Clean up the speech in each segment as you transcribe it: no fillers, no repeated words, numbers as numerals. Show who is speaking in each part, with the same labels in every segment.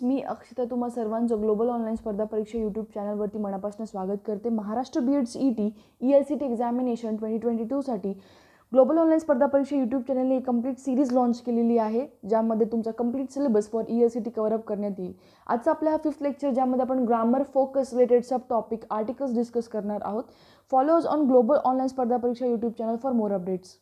Speaker 1: मी अक्षता तुम्हा सर्वांचं global online स्पर्धा परीक्षा यूट्यूब चॅनलवरती मनापासून स्वागत करते. Maharashtra B.Ed CET ELCT examination 2022साठी ग्लोबल ऑनलाईन स्पर्धा परीक्षा यूट्यूब चॅनलने एक कंप्लीट सिरीज लॉन्च केलेली आहे, ज्यामध्ये तुमचा complete syllabus for ELCT cover up करण्यात येईल. आजचा आपला हा 5th लेक्चर, ज्यामध्ये आपण ग्रामर फोकस रिलेटेड सब टॉपिक आर्टिकल्स डिस्कस करणार आहोत. फॉलोअर्स ऑन ग्लोबल ऑनलाईन स्पर्धा परीक्षा YouTube channel for more updates.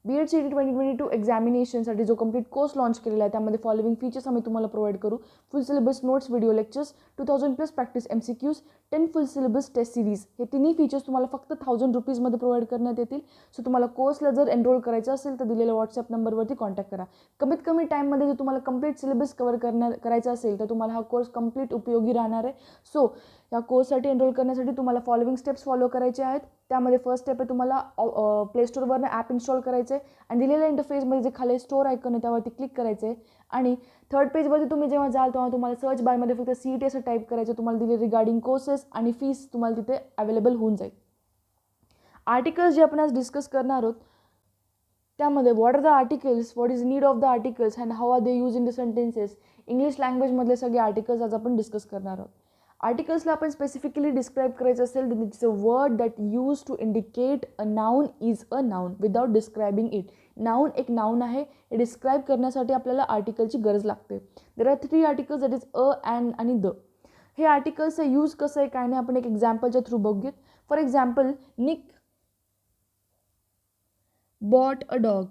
Speaker 1: B.Ed CET 2022 एक्झामिनेशनसाठी जो कंप्लीट कोर्स लॉन्च केलेला आहे, त्यामध्ये फॉलोइंग फीचर्स आम्ही तुम्हाला प्रोव्हाइड करू. Full syllabus notes, video lectures, 2000+ practice MCQs, 10 full syllabus test series. हे तिन्ही फीचर्स तुम्हाला फक्त 1000 रुपीजमध्ये प्रोव्हाइड करण्यात येतील. सो तुम्हाला कोर्सला जर एनरोल करायचं असेल तर दिलेल्या व्हॉट्सअप नंबरवरती कॉन्टॅक्ट करा. कमीत कमी टाईममध्ये जर तुम्हाला कंप्लीट सिलेबस कव्हर करायचा असेल तर तुम्हाला हा कोर्स कंप्लीट उपयोगी राहणार आहे. सो या कोर्ससाठी एनरोल करण्यासाठी तुम्हाला फॉलोइंग स्टेप्स फॉलो करायचे आहेत. त्यामध्ये फर्स्ट स्टेप आहे, तुम्हाला प्ले स्टोअरवरनं ॲप इन्स्टॉल करायचं आहे आणि दिलेल्या इंटरफेसमध्ये जे खाली स्टोअर आयकॉन आहे त्यावरती क्लिक करायचं आहे. आणि थर्ड पेजवरती तुम्ही जेव्हा जाल तेव्हा तुम्हाला सर्च बारमध्ये फक्त CET असं टाईप करायचं. तुम्हाला दिले रिगार्डिंग कोर्सेस आणि फीस तुम्हाला तिथे अवेलेबल होऊन जाईल. आर्टिकल्स जे आपण आज डिस्कस करणार आहोत, त्यामध्ये what are the articles, what is need of the articles and how are they use in the sentences. English लँग्वेजमधले सगळे आर्टिकल्स आज आपण डिस्कस करणार आहोत. आर्टिकल्सला आपण स्पेसिफिकली डिस्क्राईब करायचं असेल तर it's a word that use to indicate a noun is a noun without describing it. Noun एक नाउन आहे, हे डिस्क्राईब करण्यासाठी आपल्याला आर्टिकलची गरज लागते. There are 3 articles, that is a, and आणि द. हे आर्टिकल्सचं यूज कसं आहे काय नाही आपण एक एक्झाम्पलच्या थ्रू बघूयात. For example, Nick bought a dog.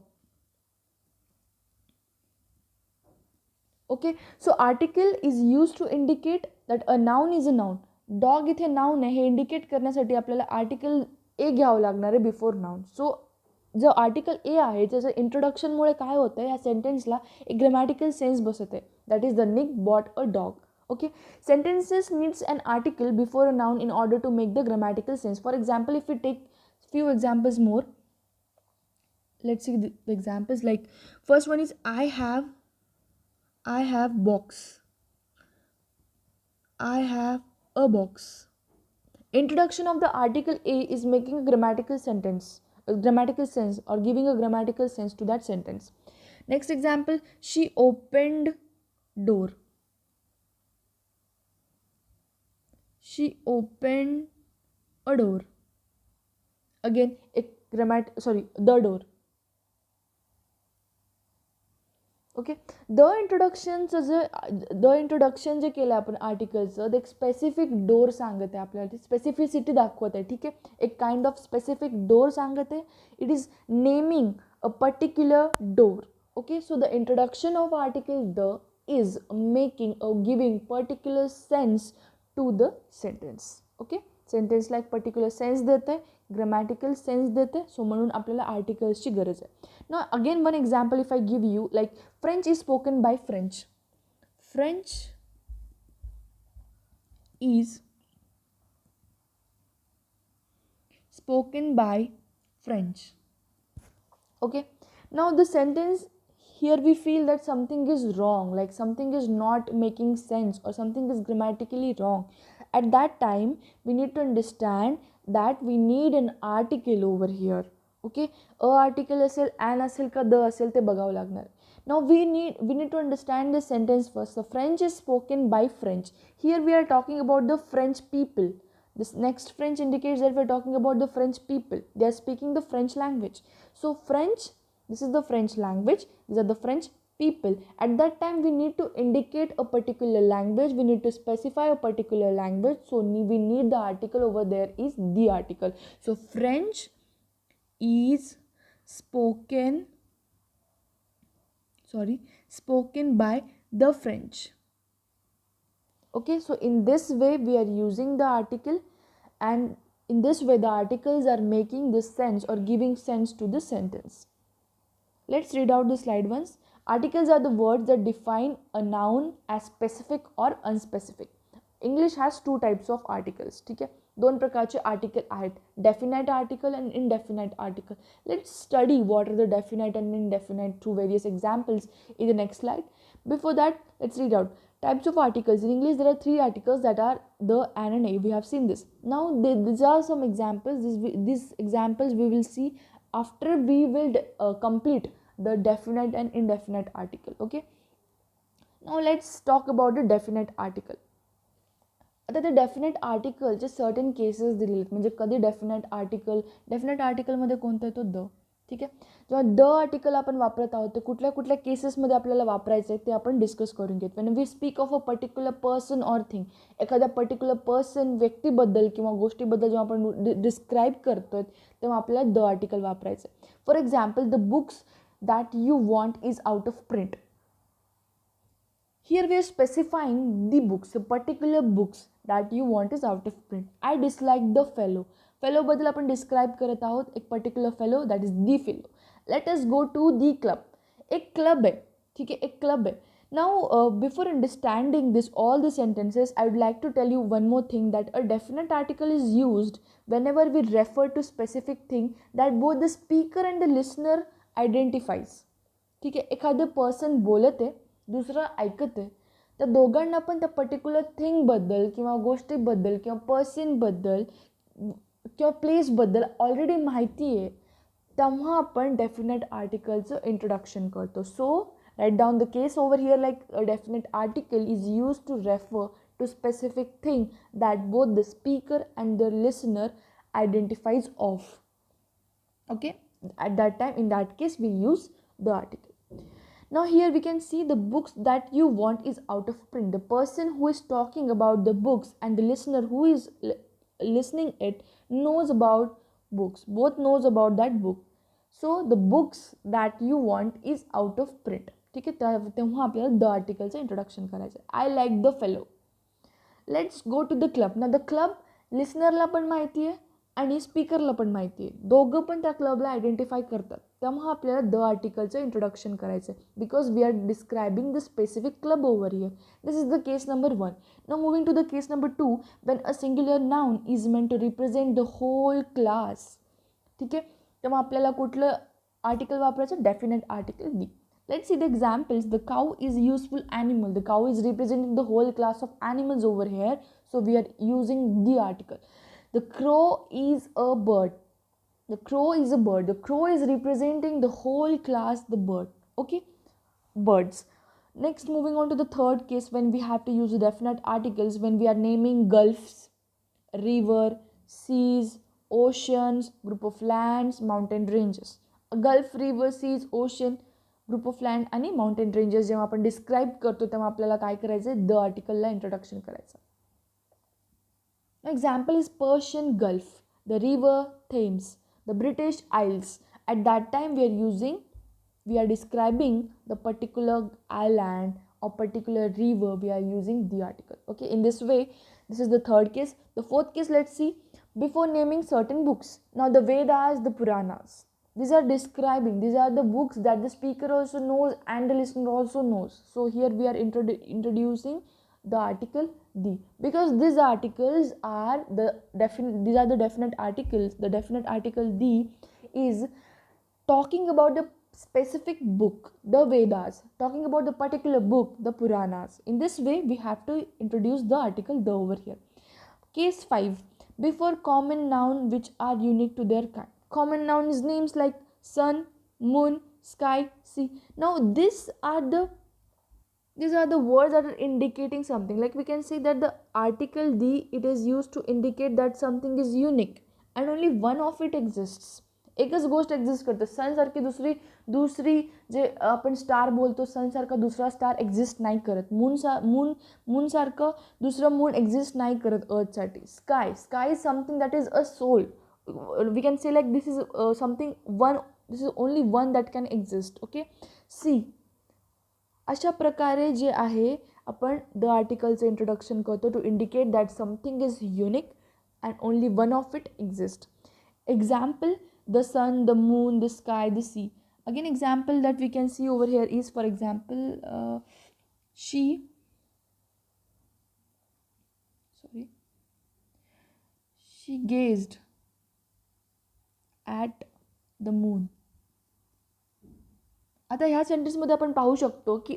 Speaker 1: Okay, so article is use to indicate that a noun is a noun. Dog इथे नाउन आहे, हे इंडिकेट करण्यासाठी आपल्याला आर्टिकल ए घ्यावं लागणार आहे बिफोर नाउन. सो जो आर्टिकल ए आहे त्याचं इंट्रोडक्शनमुळे काय होतं आहे, या सेंटेन्सला एक ग्रॅमॅटिकल सेन्स बसत आहे. That is the Nick bought a dog. Okay, sentences needs an article before a noun in order to make the grammatical sense. For example, if we take few examples more, let's see the examples. Like first one is I have box. I have a box. Introduction of the article A is making a grammatical sense or giving a grammatical sense to that sentence. Next example, she opened door. She opened a door. Again, the door. Okay, the introduction जे केलं आपण आर्टिकलचं, ते एक specific door सांगत आहे आपल्याला, ती specificity दाखवत आहे. ठीक आहे, एक काइंड ऑफ स्पेसिफिक डोर सांगत आहे. It is naming a particular door. Okay, so the introduction of article the is making giving particular sense to the sentence. Okay, सेंटेन्सला एक पर्टिक्युलर सेन्स देते, ग्रामॅटिकल सेन्स देते. सो म्हणून आपल्याला आर्टिकल्सची गरज आहे. Now again one example if I give you, like French is spoken by French. French is spoken by French. Okay, now the sentence here we feel that something is wrong, like something is not making sense or something is grammatically wrong. At that time we need to understand that we need an article over here. Okay, a article असेल, an असेल का the असेल ते बघावं लागणार. Now we need to understand the sentence first. The French is spoken by French. Here we are talking about the French people. This next French indicates that we are talking about the French people. They are speaking the French language. So French, this is the French language, these are the French people. At that time we need to indicate a particular language, we need to specify a particular language. So we need the article over there is the article. So French is spoken by the French. Okay, so in this way we are using the article, and in this way the articles are making this sense or giving sense to the sentence. Let's read out the slide once. Articles are the words that define a noun as specific or unspecific. English has 2 types of articles. ठीक आहे, 2 प्रकारचे article आहेत, definite article and indefinite article. Let's study what are the definite and indefinite through various examples in the next slide. Before that, let's read out types of articles. In English, there are 3 articles that are the, an, and a. We have seen this. Now, these are some examples. These examples we will see after we will complete the definite and indefinite article. Okay. Now let's talk about the definite article. आता ते definite आर्टिकलचे certain cases दिलेले आहेत. म्हणजे कधी definite आर्टिकलमध्ये कोणता येतो? The. ठीक आहे. जेव्हा द आर्टिकल आपण वापरत आहोत तर कुठल्या कुठल्या केसेसमध्ये आपल्याला वापरायचं आहे ते आपण डिस्कस करून घेत. When we speak of a particular person or thing, एखाद्या पर्टिक्युलर पर्सन, व्यक्तीबद्दल किंवा गोष्टीबद्दल जेव्हा आपण डिस्क्राईब करतोय तेव्हा आपल्याला द आर्टिकल वापरायचं आहे. For example, the books that you want is out of print. Here we are specifying the books, the particular books that you want is out of print. I dislike the fellow. Fellow बद्दल आपण describe करत आहोत एक particular fellow, that is the fellow. Let us go to the club. एक club आहे, ठीक आहे, एक club आहे. Now before understanding this all the sentences, I would like to tell you one more thing, that a definite article is used whenever we refer to specific thing that both the speaker and the listener identifies. ठीक आहे, एखादं person बोलत आहे, दुसरं ऐकत आहे, त्या दोघांना पण त्या पर्टिक्युलर थिंगबद्दल किंवा गोष्टीबद्दल किंवा पर्सनबद्दल किंवा प्लेसबद्दल ऑलरेडी माहिती आहे, तेव्हा आपण डेफिनेट आर्टिकलचं इंट्रोडक्शन करतो. So right down the case over here, like a definite article is use to refer to specific thing that both the speaker and the listener identifies of. Okay, at that time, in that case, we use the article. Now here we can see the books that you want is out of print. The person who is talking about the books and the listener who is listening it knows about books. Both knows about that book. So the books that you want is out of print. ठीक आहे, तेव्हा आपल्याला the आर्टिकलचं introduction करायचं. I like the fellow. Let's go to the club. ना the club लिसनरला पण माहिती आहे आणि स्पीकरला पण माहिती आहे, दोघं पण त्या क्लबला आयडेंटिफाय करतात. तेव्हा आपल्याला द आर्टिकलचं इंट्रोडक्शन करायचं आहे, because we are describing the specific club over here. This is the case number 1. Now moving to the case number 2, when a singular noun is meant to represent the whole class. ठीक आहे, तेव्हा आपल्याला कुठलं article वापरायचं? Definite article the. Let's see the examples. The cow is a useful animal. The cow is representing the whole class of animals over here. So we are using the article. The crow is a bird. The crow is a bird. The crow is representing the whole class, the bird. Okay, birds. Next, moving on to the third case, when we have to use the definite articles when we are naming gulfs, river, seas, oceans, group of lands, mountain ranges. A gulf, river, seas, ocean, group of land आणि mountain ranges जेव्हा आपण describe करतो तेव्हा आपल्याला काय करायचं आहे? The आर्टिकलला इंट्रोडक्शन करायचं. Example is Persian gulf, the river Thames, the British Isles. At that time we are describing the particular island or particular river, we are using the article. Okay, in this way, this is the third case. The fourth case, let's see. Before naming certain books, now the Vedas, the Puranas, these are describing, these are the books that the speaker also knows and the listener also knows. So here we are introducing the article the, because these articles are the these are the definite articles. The definite article the is talking about the specific book, the Vedas, talking about the particular book, the Puranas. In this way we have to introduce the article the over here. Case 5, before common noun which are unique to their kind. Common noun is names like sun, moon, sky, sea. Now these are the words that are indicating something. Like we can say that the article the, it is used to indicate that something is unique and only one of it exists. एकच गोष्ट exist करते. सनसारखी दुसरी जे आपण star बोलतो, सनसारखा दुसरा star exist नाही करत. मूनसारखं दुसरं मून एक्झिस्ट नाही करत अर्थसाठी. Sky is something that is a sole. We can say like this is something one, this is only one that can exist. Okay, see. अशा प्रकारे जे आहे आपण द आर्टिकलचं इंट्रोडक्शन करतो to indicate that something is unique and only one of it exist. Example, the sun, the moon, the sky, the sea. Again, example that we can see over here is, for example, she gazed at the moon. आता ह्या सेंटेन्समध्ये आपण पाहू शकतो की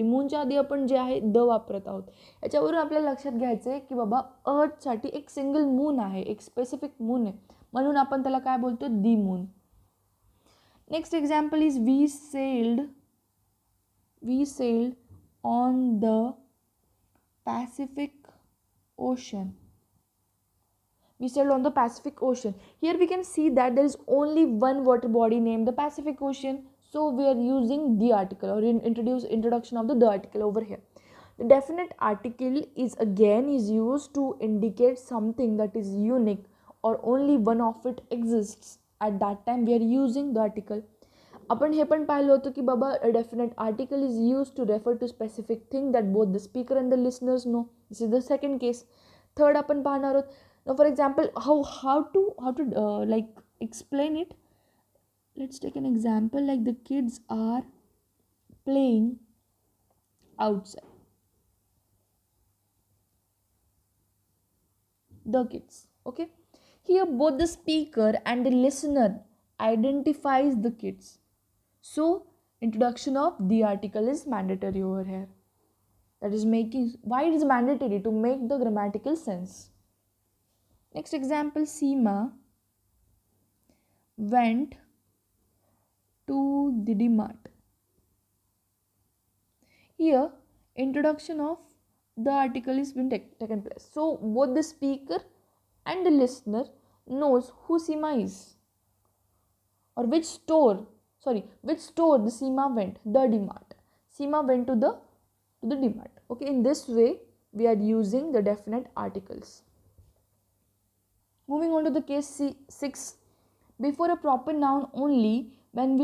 Speaker 1: मूनच्या आधी आपण जे आहे the वापरत आहोत. याच्यावरून आपल्याला लक्षात घ्यायचं आहे की बाबा अर्थसाठी एक सिंगल मून आहे, एक स्पेसिफिक मून आहे, म्हणून आपण त्याला काय बोलतो? The moon. Next example is we sailed We sailed on the Pacific Ocean. We sailed on the Pacific Ocean. Here we can see that there is only one water body named the Pacific Ocean. So we are using the article, or introduction of the article over here. The definite article is used to indicate something that is unique or only one of it exists. At that time we are using the article. आपण हे पण पाहिलं होतं की बाबा a definite article is used to refer to specific thing that both the speaker and the listeners know. This is the second case. Third आपण पाहणार आहोत. Now for example, how to like explain it. Let's take an example like the kids are playing outside. The kids, okay. Here both the speaker and the listener identifies the kids. So introduction of the article is mandatory over here. That is making why it is mandatory to make the grammatical sense. Next example, Seema went to the DMart. Here introduction of the article is been taken place. So both the speaker and the listener knows who Seema is, or which store the Seema went. The DMart. Seema went to the DMart. Okay, in this way we are using the definite articles. Moving on to the case 6. Before a proper noun only when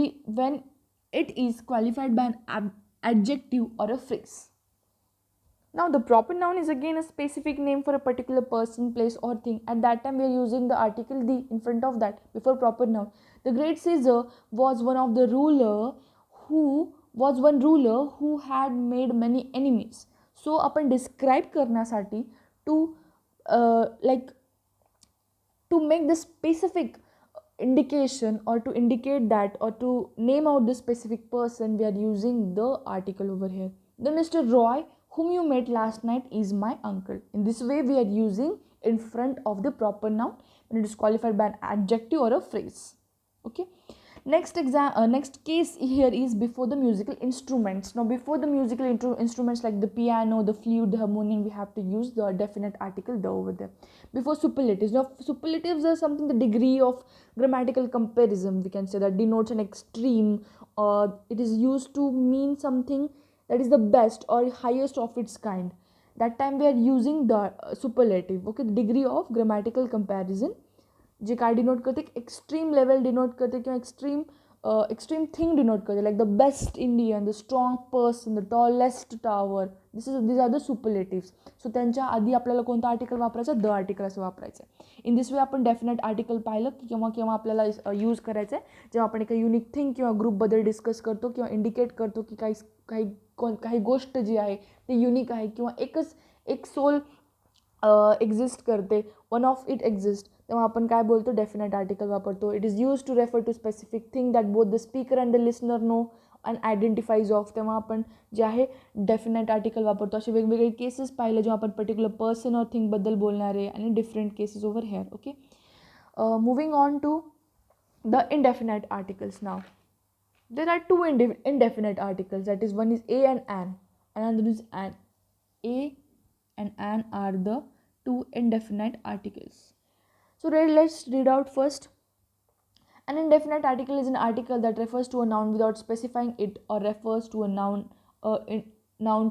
Speaker 1: it is qualified by an adjective or a phrase. Now the proper noun is again a specific name for a particular person, place or thing. At that time we are using the article the in front of that before proper noun. The great Caesar was one ruler who had made many enemies. So आपण describe करण्यासाठी to make the specific indication or to indicate that or to name out the specific person, we are using the article over here. The Mr. Roy whom you met last night is my uncle. In this way we are using in front of the proper noun when it is qualified by an adjective or a phrase. Okay. Next case here is before the musical instruments. Now before the musical instruments like the piano, the flute, the harmonium, we have to use the definite article the over there. Before superlatives. Now superlatives are something, the degree of grammatical comparison, we can say, that denotes an extreme. It is used to mean something that is the best or highest of its kind. That time we are using the superlative. Okay, the degree of grammatical comparison जे काय denote करते, extreme level denote करते किंवा extreme thing denote करते, like the best Indian, the strong person, the tallest tower. these are the superlatives. सो त्यांच्या आधी आपल्याला कोणतं article वापरायचं, द आर्टिकल असं वापरायचं आहे. इन दिस वे आपण डेफिनेट आर्टिकल पाहिलं की केव्हा आपल्याला यूज करायचं आहे, जेव्हा आपण एका युनिक थिंग किंवा ग्रुपबद्दल डिस्कस करतो किंवा इंडिकेट करतो की काही गोष्ट जी आहे ती युनिक आहे किंवा एक सोल एक्झिस्ट करते, वन ऑफ इट एक्झिस्ट, तेव्हा आपण काय बोलतो, डेफिनेट आर्टिकल वापरतो. It is use to refer to specific thing that both the speaker and the listener know and identifies of. तेव्हा आपण जे आहे डेफिनेट आर्टिकल वापरतो. असे वेगवेगळे केसेस पाहिले जेव्हा आपण पर्टिक्युलर पर्सन और थिंगबद्दल बोलणार आहे आणि different cases over here. Okay, moving on to the indefinite articles now. There are two indefinite articles, that is, one is a and an, another is an. A and an are the two indefinite articles. So let's read out first. An indefinite article is an article that refers to a noun without specifying it or refers to a noun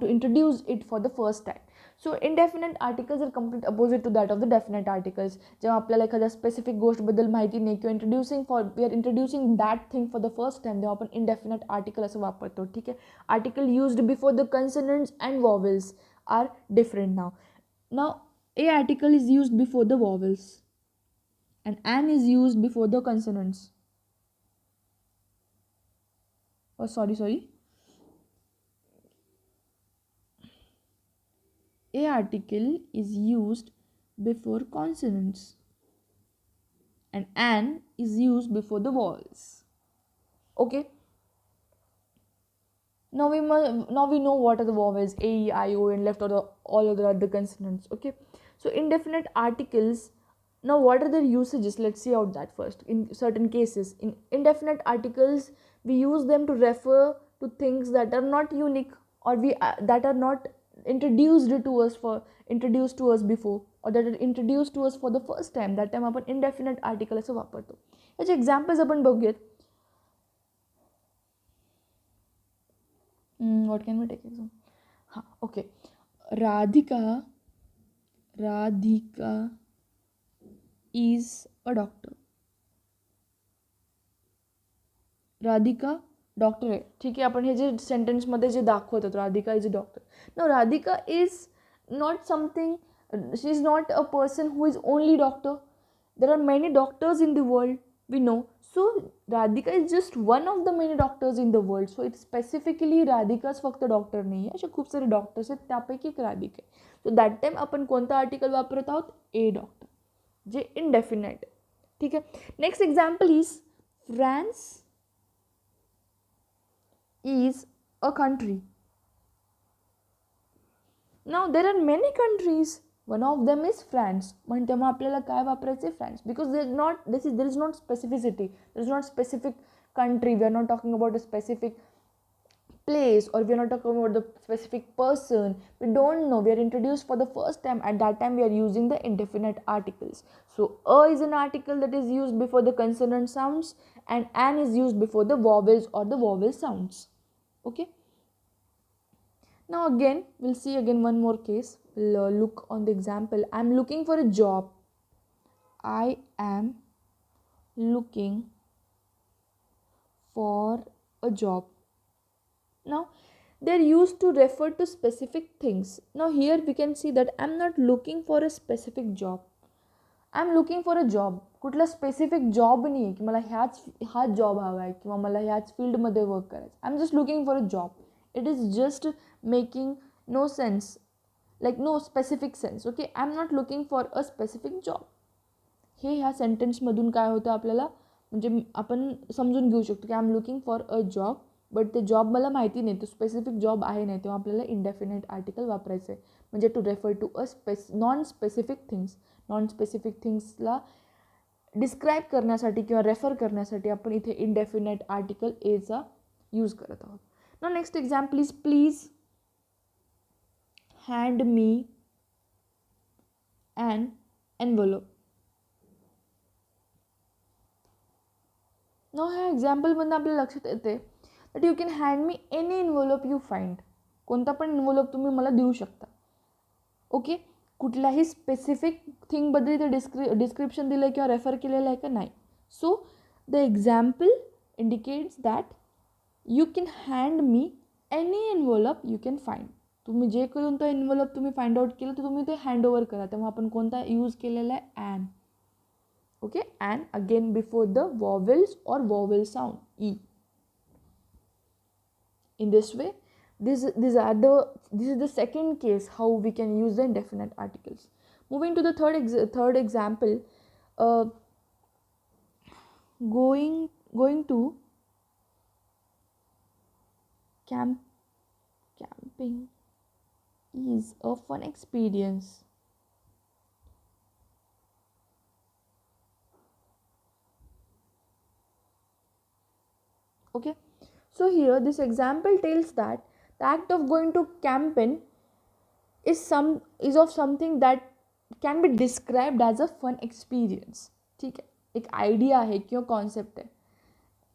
Speaker 1: to introduce it for the first time. So indefinite articles are complete opposite to that of the definite articles. जेव्हा आपल्याला एखाद्या specific गोष्टबद्दल माहिती नाही किंवा we are introducing that thing for the first time, तेव्हा आपण indefinite article असं वापरतो. ठीक आहे. Article used before the consonants and vowels are different now. Now a article is used before the vowels and an is used before the consonants. Oh, sorry. A article is used before consonants and an is used before the vowels. Okay. Now we know what are the vowels, A, E, I, O, and left or all other are the consonants. Okay. So indefinite articles. Now what are their usages? Let's see out that first. In certain cases, in indefinite articles, we use them to refer to things that are not unique or that are not introduced to us before or that are introduced to us for the first time. That time आपण indefinite article असं वापरतो. याचे examples आपण बघूयात. What can we take example? हां, okay. Radhika is a doctor. Radhika doctor आहे. ठीक आहे, आपण हे जे सेंटेन्समध्ये जे दाखवतात, Radhika is a doctor. No, Radhika is not something, she is not a person who is only doctor. There are many doctors in the world, we know. So Radhika is just one of the many doctors in the world. So it specifically राधिकाच फक्त doctor नाही आहे, असे खूप सारे doctors आहेत, त्यापैकी एक राधिका आहे. सो दॅट टाईम आपण कोणतं आर्टिकल वापरत आहोत? ए डॉक्टर, जे इनडेफिनाइट आहे. ठीक आहे. Next example is France is a country. Now there are many countries, one of them is France. म्हणजे तेव्हा आपल्याला काय वापरायचे? France, because there is not specificity, there is not specific country, we are not talking about a specific place or we are not talking about the specific person. We don't know, we are introduced for the first time. At that time we are using the indefinite articles. So a is an article that is used before the consonant sounds and an is used before the vowels or the vowel sounds. Okay, now again we'll see again one more case. We'll look on the example. I'm looking for a job. I am looking for a job. Now they're used to refer to specific things. Now here we can see that I'm not looking for a specific job. I'm looking for a job. कुठला specific job नाही आहे की मला हाच job हवा आहे किंवा मला ह्याच फील्डमध्ये वर्क करायचं. I am just looking for a job. It is just making no sense, like no specific sense. Okay, I am not looking for a specific job. हे ह्या सेंटेन्समधून काय होतं आपल्याला, म्हणजे आपण समजून घेऊ शकतो की I am looking for a job, but ते जॉब मला माहिती नाही, तो स्पेसिफिक जॉब आहे नाही, तेव्हा आपल्याला इंडेफिनाइट आर्टिकल वापरायचं आहे. म्हणजे to refer to a non specific things. Non specific थिंग्सला डिस्क्राईब करण्यासाठी किंवा रेफर करण्यासाठी आपण इथे इंडेफिनाइट आर्टिकल एचा यूज करत आहोत. ना next example is please hand me an envelope. ना ह्या एक्झाम्पलमधून आपल्याला लक्षात येते that you can hand me any envelope you find. कोणता पण एनव्हलप तुम्ही मला देऊ शकता. ओके, कुठल्याही स्पेसिफिक थिंगबद्दल इथे डिस्क्रिप्शन दिलं आहे किंवा रेफर केलेलं आहे का? नाही. So the example indicates that you can hand me any envelope you can find. तुम्ही जे करून तो एनव्हलप तुम्ही फाइंड आउट केलं तर तुम्ही ते हँड ओव्हर करा. तेव्हा आपण कोणता यूज केलेला आहे? An. Okay, an again before the vowels और vowel sound E. In this way, this is the second case how we can use the indefinite articles. Moving to the third example, going to camping is a fun experience. Okay, so here this example tells that the act of going to camping is of something that can be described as a fun experience. ठीक आहे, एक idea आहे किंवा concept आहे.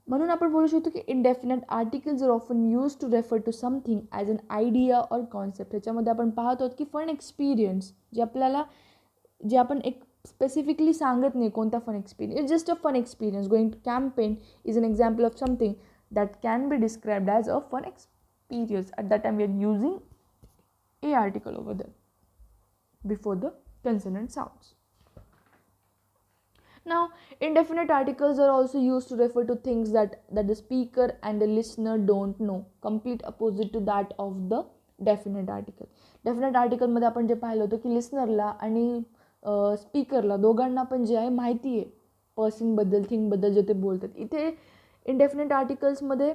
Speaker 1: म्हणून आपण बोलू शकतो की indefinite articles are often use to refer to something as an idea or concept. ह्याच्यामध्ये आपण पाहत आहोत की फन एक्सपिरियन्स जे आपण एक स्पेसिफिकली सांगत नाही कोणता fun experience. It's just a fun experience. Going to campaign is an example of something that can be described as a fun experience. At that time we are using a article over there before the consonant sounds. Now indefinite articles are also used to refer to things that the speaker and the listener don't know, complete opposite to that of the definite article. Definite article मध्ये आपण जे पाहिलं होतं की लिस्नरला आणि स्पीकरला दोघांना पण जे आहे माहिती आहे पर्सनबद्दल, थिंगबद्दल जे ते बोलतात. इथे indefinite articles मध्ये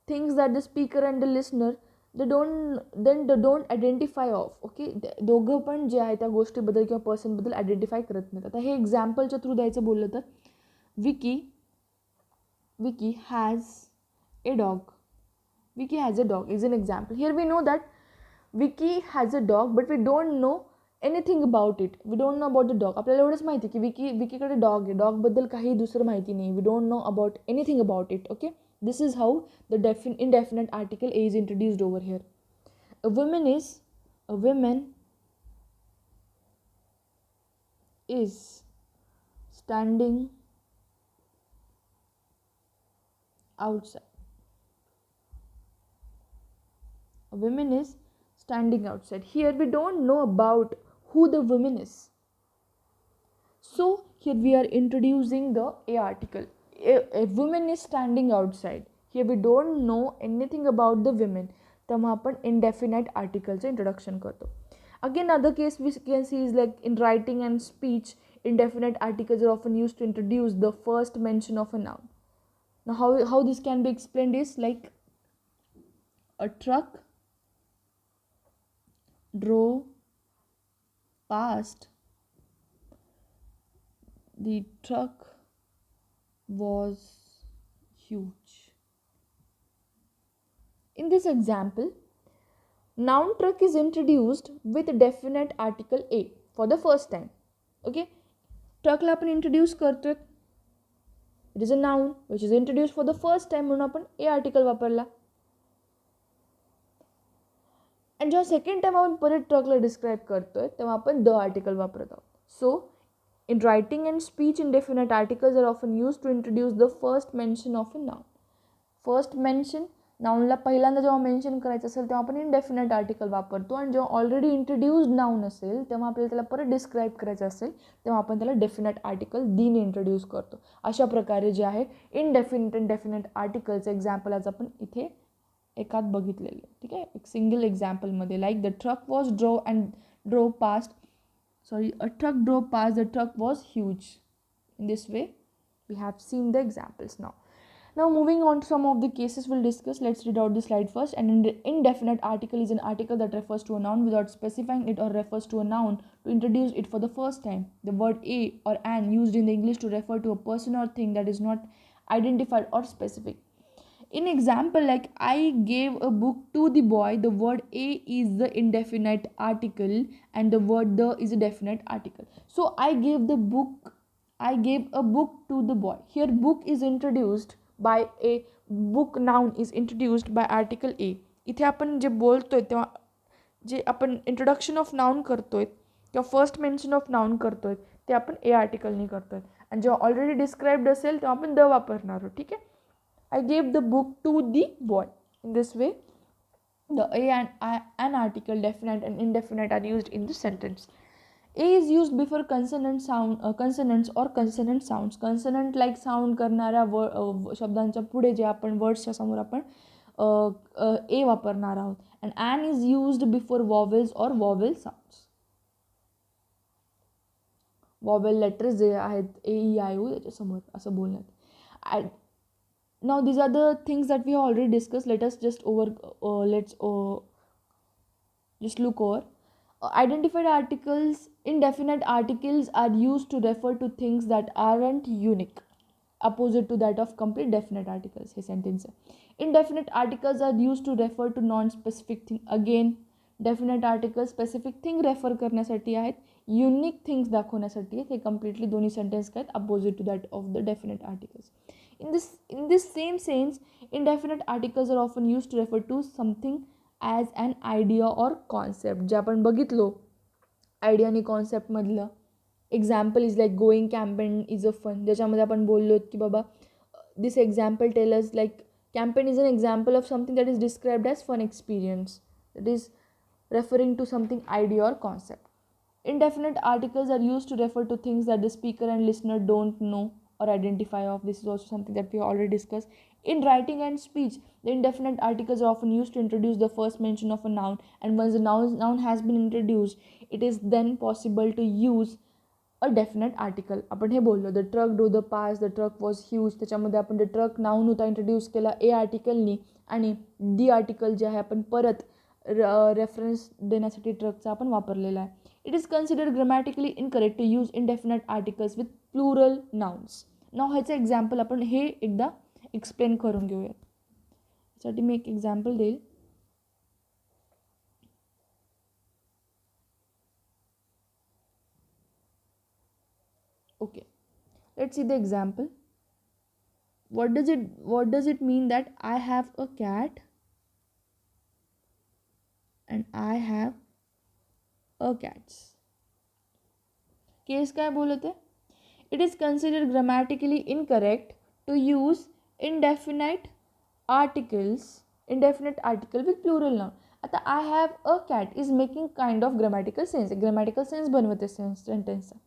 Speaker 1: things that the speaker and the listener they don't identify of. Okay, दोघं पण जे आहे त्या गोष्टीबद्दल किंवा पर्सनबद्दल आयडेंटिफाय करत नाहीत. आता हे एक्झाम्पलच्या थ्रू द्यायचं बोललं तर Vicky has a dog. Vicky has a dog is an example. Here we know that Vicky has a dog, but we don't know anything about it. We don't know about the dog. आपल्याला एवढंच माहिती की विकीकडे dog आहे. डॉगबद्दल काही दुसरं माहिती नाही. We don't know about anything about it. Okay, this is how the indefinite article is introduced over here. A woman is standing outside. A woman is standing outside. Here we don't know about who the woman is. So here we are introducing the A article. A woman is standing outside. Here we don't know anything about the women. तर मग आपण indefinite articleचं introduction करतो. Again, another case we can see is like in writing and speech, indefinite articles are often used to introduce the first mention of a noun. Now how this can be explained is like a truck drove past. The truck was huge. In this example, noun truck is introduced with definite article A for the first time. Okay, truck ला आपण introduce करतोय. It is a noun which is introduced for the first time म्हणून आपण A article वापरला. आणि जेव्हा second time आपण परत ट्रकला डिस्क्राईब करतोय तेव्हा आपण द आर्टिकल वापरत आहोत. So in writing and speech indefinite articles are often used to introduce the first mention of a noun. First mention नाऊनला पहिल्यांदा जेव्हा मेन्शन करायचं असेल तेव्हा आपण indefinite article वापरतो आणि जेव्हा ऑलरेडी इंट्रोड्यूस्ड नाऊन असेल तेव्हा आपल्याला त्याला परत डिस्क्राईब करायचं असेल तेव्हा आपण त्याला डेफिनेट आर्टिकल दीने इंट्रोड्यूस करतो. अशा प्रकारे जे आहे इनडेफिनेट अँड डेफिनेट आर्टिकलचं एक्झाम्पल आज आपण इथे एकात बघितलेले. ठीक आहे, एक सिंगल एक्झाम्पलमध्ये like the truck was drove past a truck drove past, the truck was huge. In this way we have seen the examples. Now moving on to some of the cases we'll discuss. Let's read out the slide first. An indefinite article is an article that refers to a noun without specifying it or refers to a noun to introduce it for the first time. The word a or an used in the English to refer to a person or thing that is not identified or specific. In example, like I gave a book to the boy, the word a is the indefinite article and the word the is a definite article. So I gave a book to the boy. Here book is introduced by a book, noun is introduced by article a. इथे आपण जे बोलतोय तेव्हा जे आपण introduction of noun करतोय किंवा first mention of noun करतोय ते आपण ए आर्टिकलनी करतोय आणि जेव्हा ऑलरेडी डिस्क्राईब्ड असेल तेव्हा आपण द वापरणार आहोत. ठीक आहे, I gave the book to the boy. In this way, the a and an article, definite and indefinite, are used in the sentence. A is used before consonants or consonant sounds. Consonant like sound करणाऱ्या शब्दांच्या पुढे जे आपण वर्ड्सच्या समोर आपण a वापरणार आहोत. And an is used before vowels or vowel sounds. Vowel letters जे आहेत a e i o याच्या समोर असं बोलण्यात. Now these are the things that we have already discussed. Let us just just look over. Identified articles, indefinite articles are used to refer to things that aren't unique, opposite to that of complete definite articles. Hey sentence आहे. Indefinite articles are used to refer to non-specific thing. Again, definite articles specific thing refer करण्यासाठी आहेत, unique things दाखवण्यासाठी आहेत. हे completely दोन्ही sentence काय आहेत, opposite to that of the definite articles. In this same sense, indefinite articles are often used to refer to something as an idea or concept. जे आपण बघितलो idea आणि कॉन्सेप्ट मधलं example is like going campaign is a fun. ज्याच्यामध्ये आपण बोललो की बाबा this example tell us like campaign is an example of something that is described as fun experience, that is referring to something idea or concept. Indefinite articles are used to refer to things that the speaker and listener don't know or identify of. This is also something that we already discussed. In writing and speech, the indefinite articles are often used to introduce the first mention of a noun, and once the noun has been introduced, it is then possible to use a definite article. आपण हे बोललो the truck drove the past, the truck was huge. त्याच्यामध्ये आपण the truck noun होता introduce केला a आर्टिकलनी आणि the article जे आहे आपण परत रेफरन्स देण्यासाठी ट्रकचा आपण वापरलेला आहे. It is considered grammatically incorrect to use indefinite articles with plural nouns. नाव ह्याचं एक्झाम्पल आपण हे एकदा एक्सप्लेन करून घेऊयात. साठी मी एक एक्झाम्पल देईल. Okay, let's see the example. What does it mean that I have a cat and I have a cats? Case काय बोलत आहे? It is considered grammatically incorrect to use indefinite article with plural noun. आता I have a cat is making kind of grammatical sense. Grammatical sense बनवते सेंटेन्सचा.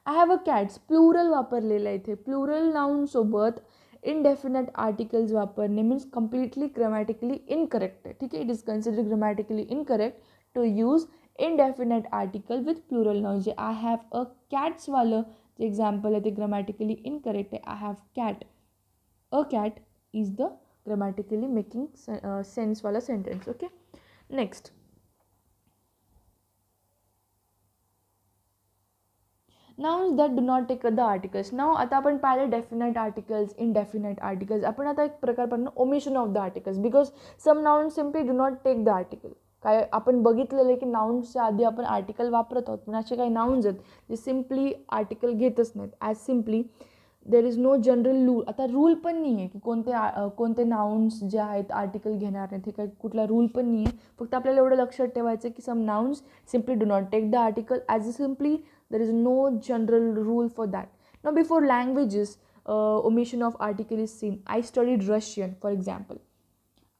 Speaker 1: I have a cats plural वापरलेलं आहे इथे. Plural noun सोबत indefinite articles वापरणे means completely grammatically incorrect आहे. ठीक आहे. It is considered grammatically incorrect to use indefinite article with plural noun. जे I have a cats वालं जे एक्झाम्पल आहे ते ग्रामॅटिकली इनकरेक्ट आहे. I have cat. A cat is the grammatically making sense वाला sentence. Okay. Next. Nouns that do not take the articles. Now आता आपण पाहिलं definite articles, indefinite articles. आपण आता एक प्रकार पाहिलं omission of the articles because some nouns simply do not take the article. काय आपण बघितलेलं आहे की नाउन्सच्या आधी आपण आर्टिकल वापरत आहोत, पण असे काही नाउन्स आहेत जे सिम्पली आर्टिकल घेतच नाहीत. As simply there is no general rule. आता रूल पण नाही आहे की कोणते नाउन्स जे आहेत आर्टिकल घेणार नाहीत. हे काही कुठला रूल पण नाही आहे. फक्त आपल्याला एवढं लक्षात ठेवायचं की some nouns simply do not take the article. As a simply there is no general rule for that. Now before languages, omission of article is seen. I studied Russian, for example.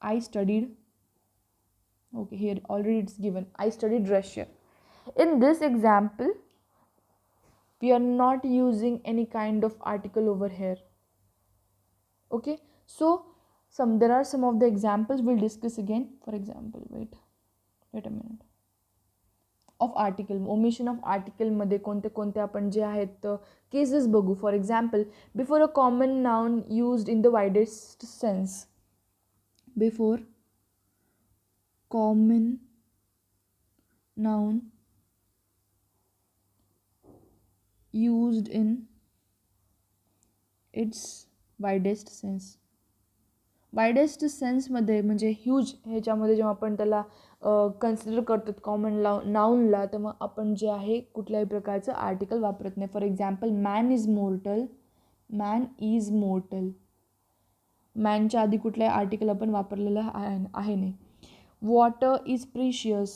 Speaker 1: I studied, okay, here already it's given. I studied Russian. In this example, we are not using any kind of article over here. Okay, so there are some of the examples we'll discuss again. For example, wait a minute. Of article, omission of आर्टिकलमध्ये कोणते कोणते आपण जे आहेत cases बघू. For example, before a common noun used in the widest sense. Before common noun used in its widest sense. Widest सेन्समध्ये म्हणजे huge ह्याच्यामध्ये जेव्हा आपण त्याला कन्सिडर करतो कॉमन नाउनला, तर मग आपण जे आहे कुठल्याही प्रकारचं आर्टिकल वापरत नाही. For example, man is mortal. Man is mortal. मॅनच्या आधी कुठल्याही आर्टिकल आपण वापरलेलं आहे नाही. Water is precious.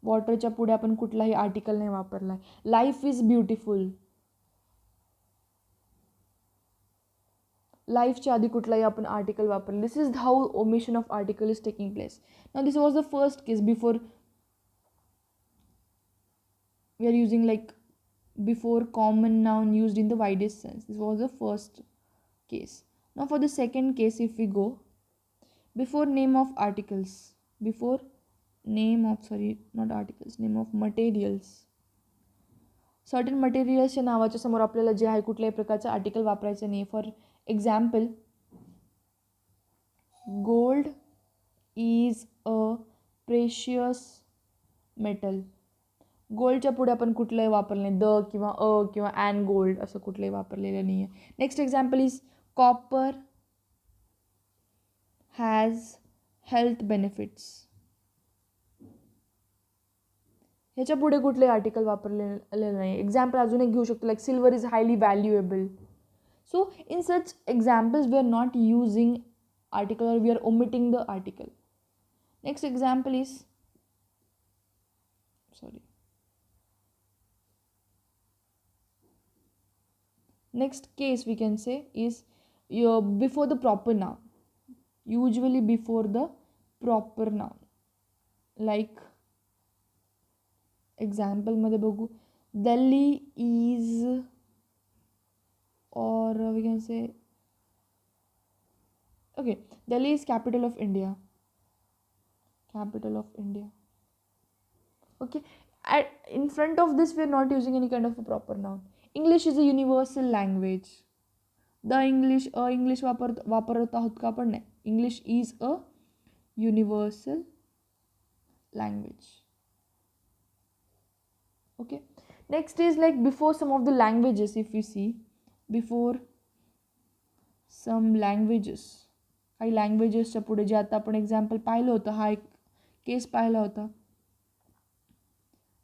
Speaker 1: वॉटरच्या पुढे आपण कुठलाही आर्टिकल नाही वापरला आहे. Life is beautiful. लाईफच्या आधी कुठलाही आपण आर्टिकल वापरले. This is how omission of article is taking place. Now this was the first case. Before we are using like before common noun used in the widest sense. This was the first case. Now for the second case, if we go before name of articles. Before name of not articles, name of materials. Certain मटेरियल्सच्या नावाच्या समोर आपल्याला जे आहे कुठल्याही प्रकारचं article वापरायचं नाही. For example, gold is a precious metal. गोल्डच्या पुढे आपण कुठलंही वापरलं नाही. द किंवा अँड गोल्ड असं कुठलंही वापरलेलं नाही आहे. Next example is copper has health benefits. ह्याच्या पुढे कुठलंही आर्टिकल वापरलेलं नाही. एक्झाम्पल अजून एक घेऊ शकतो, like silver is highly valuable. So in such examples we are not using article or we are omitting the article. Next example is next case we can say is before the proper noun. Usually before the proper noun. Like example मध्ये बघू, Delhi is, or we can say, okay, Delhi is capital of India. Capital of India. Okay, in front of this we are not using any kind of a proper noun. English is a universal language. The English वापरत आहोत का आपण? नाही. English is a universal language. Okay, next is like before some of the languages, if we see, before some languages, काही लँग्वेजेसच्या पुढे जे आता आपण एक्झाम्पल पाहिलं होतं, हा एक केस पाहिला होता.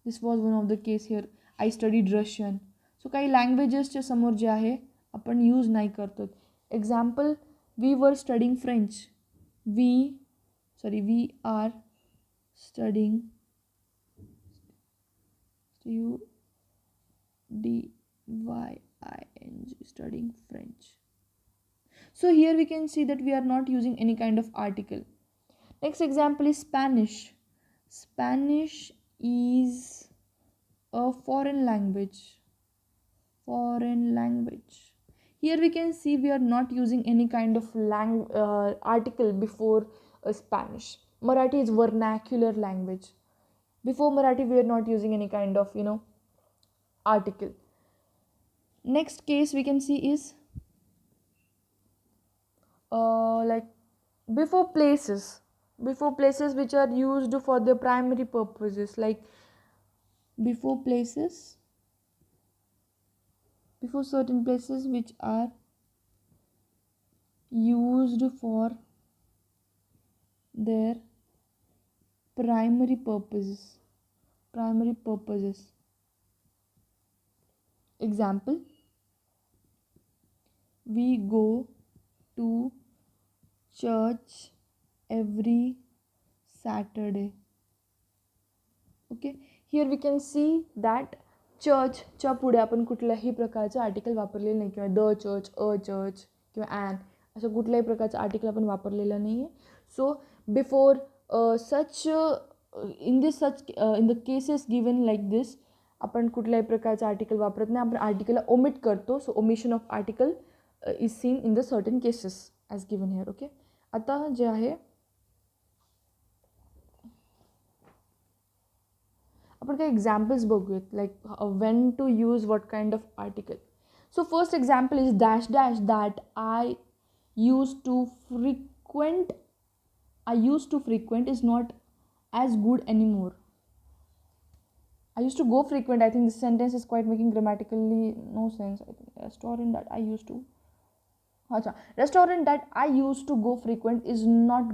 Speaker 1: This was one of the case here, I studied Russian. So काही लँग्वेजेसच्या समोर जे आहे आपण यूज नाही करतो. Example, we were studying French, we are studying, UDYING, studying French. So here we can see that we are not using any kind of article. Next example is Spanish. Spanish is a foreign language. Here we can see we are not using any kind of article before Spanish. Marathi is vernacular language. Before Marathi we are not using any kind of article. Next case we can see is like before places which are used for their primary purposes, like before certain places which are used for their primary purposes. Example, we go to church every Saturday. Okay, here we can see that चर्चच्या पुढे आपण कुठल्याही प्रकारचं article वापरलेलं नाही, किंवा the church, a church किंवा an असं कुठल्याही प्रकारचं आर्टिकल आपण वापरलेलं नाही आहे. So before in the cases given like this आपण कुठल्याही प्रकारचं आर्टिकल वापरत नाही, आपण आर्टिकलला ओमिट करतो. So omission of article is seen in the certain cases as given here. Okay, आता जे आहे आपण काही एक्झाम्पल्स बघूयात, like when to use what kind of article. So first example is dash dash that I use to frequent is not as good anymore. I used to go frequent. I think this sentence is quite making grammatically no sense. I think restaurant that I used to go frequent is not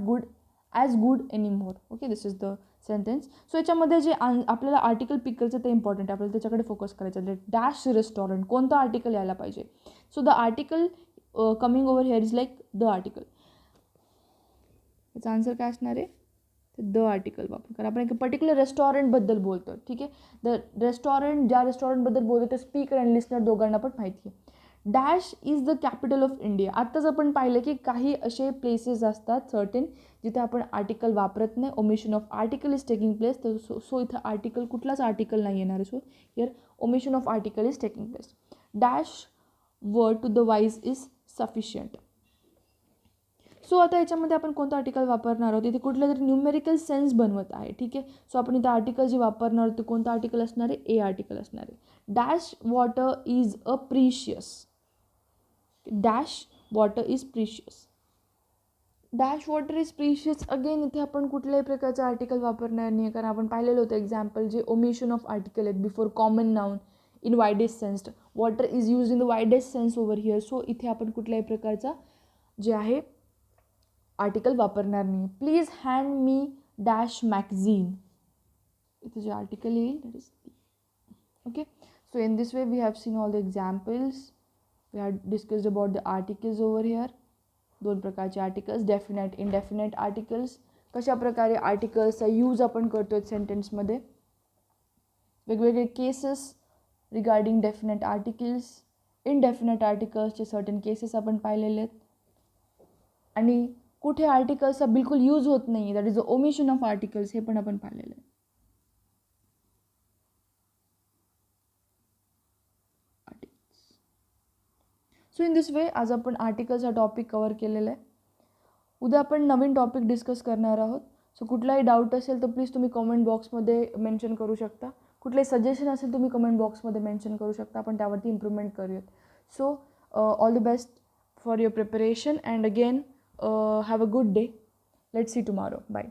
Speaker 1: as good anymore. Okay, this is the sentence. So याच्यामध्ये जे आपल्याला article pick करायचं ते important आहे, आपल्याला त्याच्याकडे focus करायचं आहे. Dash restaurant, कोणतं आर्टिकल यायला पाहिजे. So the article coming over hair is like the article. याचा आन्सर काय असणार आहे, द आर्टिकल वापर. कारण आपण एक पर्टिक्युलर रेस्टॉरंटबद्दल बोलतो. ठीक आहे, द रेस्टॉरंट, ज्या रेस्टॉरंटबद्दल बोलतो ते स्पीकर आणि लिस्नर दोघांना पण माहिती आहे. Dash is the capital of India. आत्ताच आपण पाहिलं की काही असे प्लेसेस असतात सर्टेन जिथे आपण आर्टिकल वापरत नाही, omission of article is taking place. तर सो इथं आर्टिकल कुठलाच आर्टिकल नाही येणार आहे. So here omission of article is taking place. Dash word to the wise is sufficient. So आता याच्यामध्ये आपण कोणतं आर्टिकल वापरणार आहोत, इथे कुठलं तरी न्यूमेरिकल सेन्स बनवत आहे. ठीक आहे, सो आपण इथे आर्टिकल जे वापरणार आहोत ते कोणतं आर्टिकल असणार आहे, ए आर्टिकल असणार आहे. Dash water is a precious. Dash water is precious. Dash water is precious. Again इथे आपण कुठल्याही प्रकारचं आर्टिकल वापरणार नाही, कारण आपण पाहिलेलं होतं एक्झाम्पल जे ओमिशन ऑफ आर्टिकल आहेत before common noun in widest sense. Water is use in the widest sense over here. So इथे आपण कुठल्याही प्रकारचा जे आहे आर्टिकल वापरणार नाही. Please hand me dash magazine. इथे जे आर्टिकल येईल that is. Okay, so in this way we have seen all the examples. We have discussed about the articles over here. दोन प्रकारचे आर्टिकल्स, डेफिनेट, इनडेफिनेट आर्टिकल्स. कशा प्रकारे आर्टिकल्सचा यूज आपण करतो सेंटेन्समध्ये. वेगवेगळे cases regarding definite articles, indefinite आर्टिकल्सचे certain cases आपण पाहिलेले आहेत. आणि कुठे आर्टिकल्सचा बिलकुल यूज होत नाही, that is the omission of articles, हे पण आपण पाहिलेलं आहे. सो इन दिस वे आज आपण आर्टिकल्स हा टॉपिक कवर केलेला आहे. उद्या आपण नवीन टॉपिक डिस्कस करणार आहोत. सो कुठलाही डाऊट असेल तर प्लीज तुम्ही कमेंट बॉक्समध्ये मेन्शन करू शकता. कुठले सजेशन असेल तुम्ही कमेंट बॉक्समध्ये मेन्शन करू शकता, आपण त्यावरती इम्प्रूव्हमेंट करूयात. So all the best for your preparation and again have a good day. Let's see tomorrow. Bye.